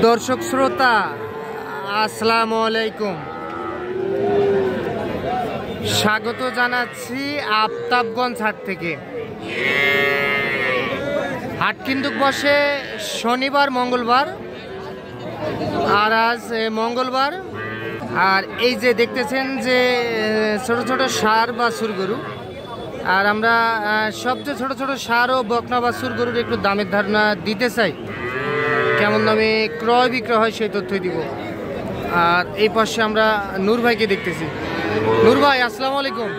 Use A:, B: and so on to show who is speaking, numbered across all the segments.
A: দর্শক শ্রোতা আসসালামু আলাইকুম, স্বাগত জানাচ্ছি আফতাবগঞ্জ হাট থেকে। হাট কিন্তু বসে শনিবার মঙ্গলবার, আর আজ মঙ্গলবার। আর এই যে দেখতেছেন যে ছোট ছোট ষাঁড় বাছুর গরু, আর আমরা সবচেয়ে ছোট ছোট ষাঁড় ও বকনা বাছুর গরুর একটু দামের ধারণা দিতে চাই, কেমন দামে ক্রয় বিক্রয় হয় সেই তথ্যই দিব। আর এই পাশে আমরা নূর ভাইকে দেখতেছি। নূর ভাই আসসালামু আলাইকুম।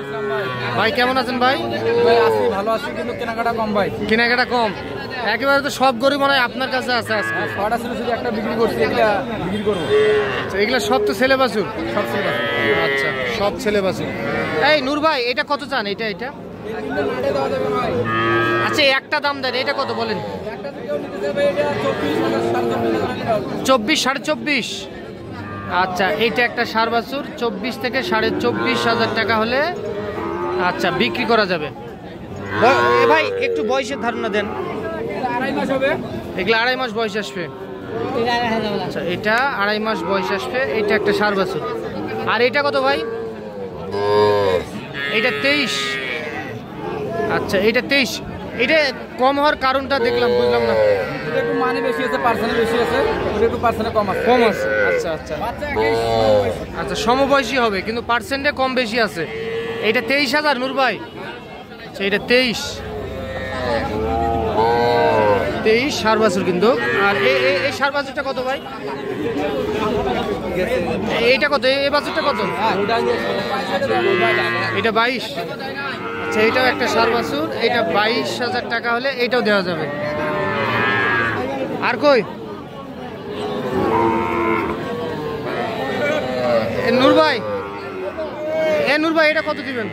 A: ভাই কেমন আছেন ভাই?
B: ভালো আছি, কিন্তু কেনাকাটা কম ভাই।
A: কেনাকাটা কম একেবারে? তো সব গরু মনে হয় আপনার কাছে আছে আজকে?
B: ছটা ছিল, শুধু একটা বিক্রি করছি, এগুলা বিক্রি করবো।
A: এগুলা সব তো ছেলে বাছুর?
B: সব ছেলে।
A: আচ্ছা, সব ছেলে বাছুর। এই নূর ভাই এটা কত চান? এটা আচ্ছা একটা দাম দেন, এটা কত বলেন? 24, 24.5। আচ্ছা, এইটা একটা ষাঁড় বাছুর 24 থেকে 24.5 টাকা হলে আচ্ছা বিক্রি করা যাবে। ভাই একটু বয়সের ধারণা দেন। এগুলো 2.5 মাস বয়স আসবে। আচ্ছা, এটা 2.5 মাস বয়স আসবে। এইটা একটা ষাঁড় বাছুর। আর এটা কত ভাই? এটা 23। আচ্ছা, এটা 23। এটা কম হওয়ার কারণটা দেখলাম, বুঝলাম না।
B: একটু মানে বেশি আছে, পার্সেন্ট বেশি আছে, একটু পার্সেন্টে কম আছে।
A: কম আছে? আচ্ছা আচ্ছা আচ্ছা, সমবয়সী হবে কিন্তু পার্সেন্টে কম বেশি আছে। এটা 23,000 নূর ভাই। আচ্ছা, এটা 23 ষাঁড় বাছুর কিন্তু। আর এই ষাঁড় বাছুরটা কত ভাই? এইটা কত? এই বাছুরটা কত? এটা 22। আচ্ছা, এইটাও একটা ষাঁড় বাছুর। এটা 22,000 টাকা হলে এইটাও দেওয়া যাবে। আর কই নূর ভাই? নূর ভাই এটা কত দিবেন?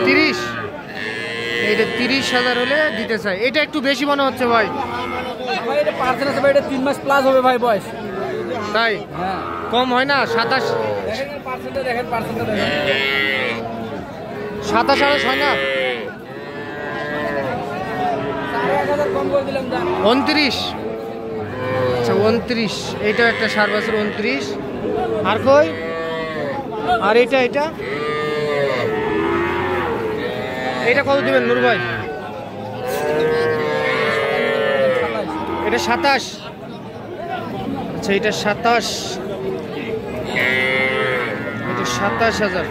A: 30। এটা 30,000 হলে দিতে চাই। এটা একটু বেশি মনে হচ্ছে ভাই।
B: এটা পার্সেন্ট আছে ভাই, এটা 3 মাস প্লাস হবে ভাই বয়স।
A: তাই?
B: হ্যাঁ,
A: কম হয় না? 27।
B: দেখেন পার্সেন্টটা, দেখেন পার্সেন্টটা দেখেন।
A: 27 হয় না?
B: 4,000 কম করে দিলাম।
A: 29। আচ্ছা, 29। এইটাও একটা ষাঁড় বাছুর 29। আর কই? আর এটা কত দিবেন নূর ভাই? এটা 27। আচ্ছা, এটা 27। এটা 27,000।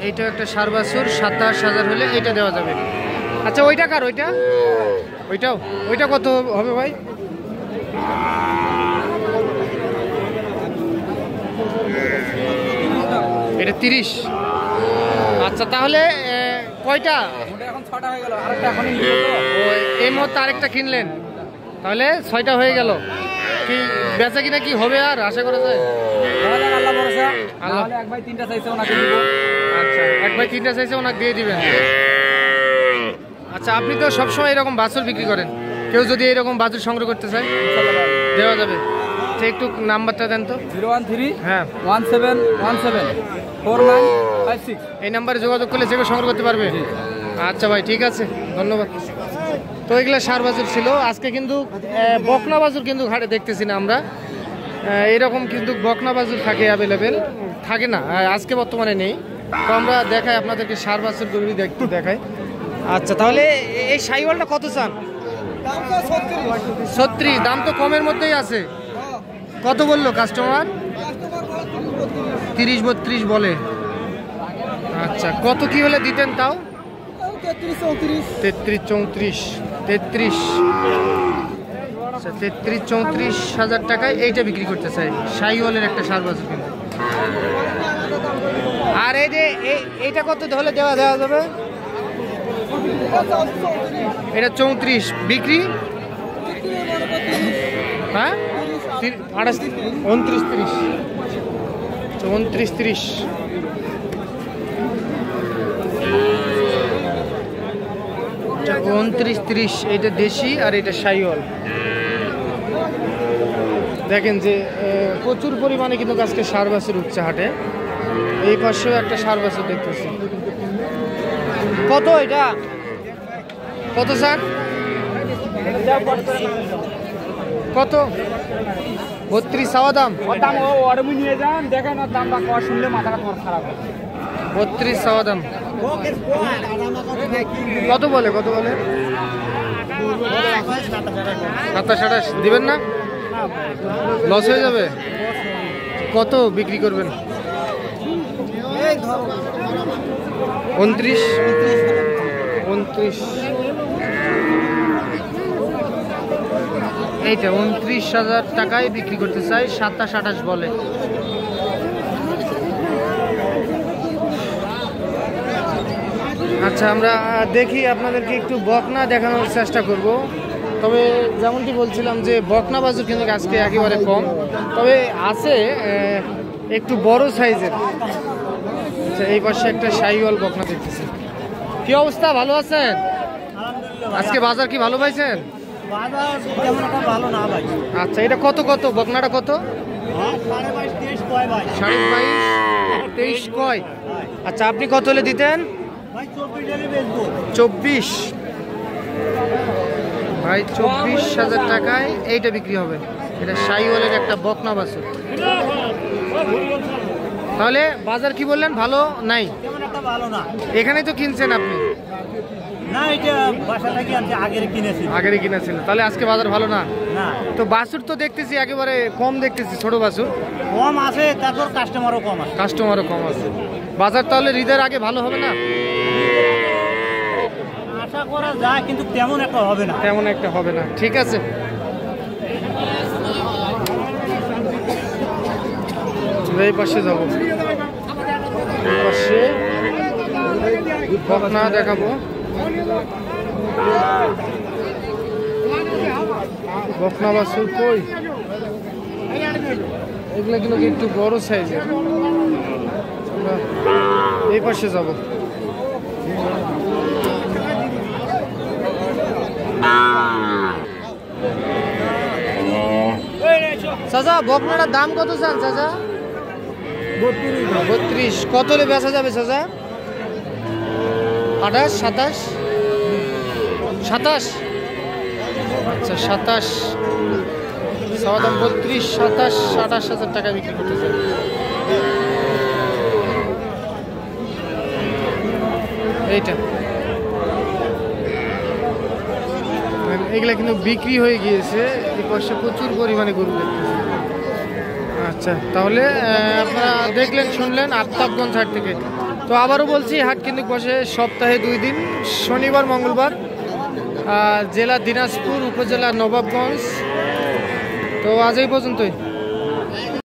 A: এইটাও একটা ষাঁড় বাছুর 27,000 হলে এইটা দেওয়া যাবে। আচ্ছা, ওইটা কার? ওইটা কত হবে ভাই? এটা 30। আচ্ছা, তাহলে কয়টা?
B: এখন 6টা হয়ে গেল, আরেকটা এখনই নিব তো।
A: এই মুহূর্তে আরেকটা কিনলেন, তাহলে 6টা হয়ে গেল। কি বেচা কিনা কি হবে আর আশা করা যায়?
B: আল্লাহ ভরসা।
A: আল্লাহ।
B: এক ভাই 3টা চাইছে, ওনাকে দিব।
A: আচ্ছা, এক ভাই 3টা চাইছে, ওনাকে দিয়ে দিবেন। আচ্ছা, আপনি তো সবসময় এরকম বাছুর বিক্রি করেন, কেউ যদি এরকম বাছুর সংগ্রহ করতে চায় দেওয়া যাবে। আচ্ছা, একটু নাম্বারটা দেন তো।
B: 013
A: হ্যাঁ
B: 1717 4956।
A: এই নাম্বারে যোগাযোগ করলে যে কেউ সংগ্রহ করতে পারবে। আচ্ছা ভাই, ঠিক আছে, ধন্যবাদ। তো এগুলো ষাঁড় বাছুর ছিল। আজকে কিন্তু বকনা বাছুর কিন্তু ঘাটে দেখতেছি না আমরা। এরকম কিন্তু বকনা বাছুর থাকে, অ্যাভেলেবেল থাকে না, আজকে বর্তমানে নেই। তো আমরা দেখাই আপনাদেরকে ষাঁড় বাছুর গরু দেখাই। আচ্ছা, তাহলে এই শাহিওয়ালটা কত চান? 36। দাম তো কমের মধ্যেই আছে। কত বললো কাস্টমার? 30-32 বলে। আচ্ছা, কত কি হলে দিতেন তাও? 33-34। 33। আচ্ছা, 33-34,000 টাকায় এইটা বিক্রি করতে চাই। শাহিওয়ালের একটা ষাঁড় বাছুর কিন্তু। আর এই যে এইটা কত হলে দেওয়া যাবে? এটা 34 বিক্রি। হ্যাঁ 28, 29, 30। 29, 30। এটা 29, 30। এটা দেশি আর এটা শাহিওয়াল। দেখেন যে প্রচুর পরিমাণে কিন্তু আজকে ষাঁড় বাছুর উঠছে হাটে। এই পাশেও একটা ষাঁড় বাছুর দেখতেছি। কত এটা? কত স্যার? কত? 32 চাওয়া দাম।
B: নিয়ে যান দেখেন দামটা কম শুনলে মাথাটা তোমার খারাপ হবে।
A: 32 চাওয়া দাম। কত বলে? 27-28 দিবেন না? লস হয়ে যাবে। কত বিক্রি করবেন? 29। এইটা 29,000 টাকায় বিক্রি করতে চাই, 27-28 বলে। আচ্ছা, আমরা দেখি আপনাদেরকে একটু বকনা দেখানোর চেষ্টা করব। তবে যেমনটি বলছিলাম যে বকনা বাছুর কিন্তু আজকে একেবারে কম, তবে আছে একটু বড় সাইজের। আচ্ছা, এই পাশে একটা শাহিওয়াল বকনা দেখতেছি। কি অবস্থা, ভালো আছেন? আজকে বাজার কি ভালো পাইছেন? আচ্ছা, এটা কত বকনাটা কত? 22-23 কয়? আচ্ছা, আপনি কত হলে দিতেন? 24 ভাই, 24,000 টাকায় এইটা বিক্রি হবে। এটা শাহিওয়ালের একটা বকনা বাছুর। তাহলে বাজার কি বললেন, ভালো নাই? এখানেই তো কিনছেন আপনি?
C: না, এটা বাসা থেকে আগেরই কিনেছিল।
A: তাহলে আজকে বাজার ভালো না? তো বাছুর তো দেখতেছি একেবারে কম দেখতেছি, ছোট বাছুর
C: কম আছে, তারপর কাস্টমারও কম আছে।
A: বাজার তাহলে ঈদের আগে ভালো হবে না?
C: আশা করা যায়, কিন্তু তেমন একটা হবে না।
A: ঠিক আছে, এই পাশে যাবো। এই পাশে বকনা দেখাবো। বকনা বাছুর কই? এগুলো কিন্তু একটু বড় সাইজের। এই পাশে যাব। চাচা, বকনাটার দাম কত চান চাচা? 32। কত হলে বেচা যাবে চাচা? 28, 27। আচ্ছা, 27 চাওয়া দাম। 32, 27, 28,000 টাকা বিক্রি করতে চাই। এইটা এগুলা কিন্তু বিক্রি হয়ে গিয়েছে। এই পাশে প্রচুর পরিমাণে গরু দেখতেছে। আচ্ছা, তাহলে আপনারা দেখলেন শুনলেন আফতাবগঞ্জ হাট থেকে। তো আবারও বলছি, হাট কিন্তু বসে সপ্তাহে 2 দিন, শনিবার মঙ্গলবার। জেলা দিনাজপুর, উপজেলা নবাবগঞ্জ। তো আজ এই পর্যন্তই।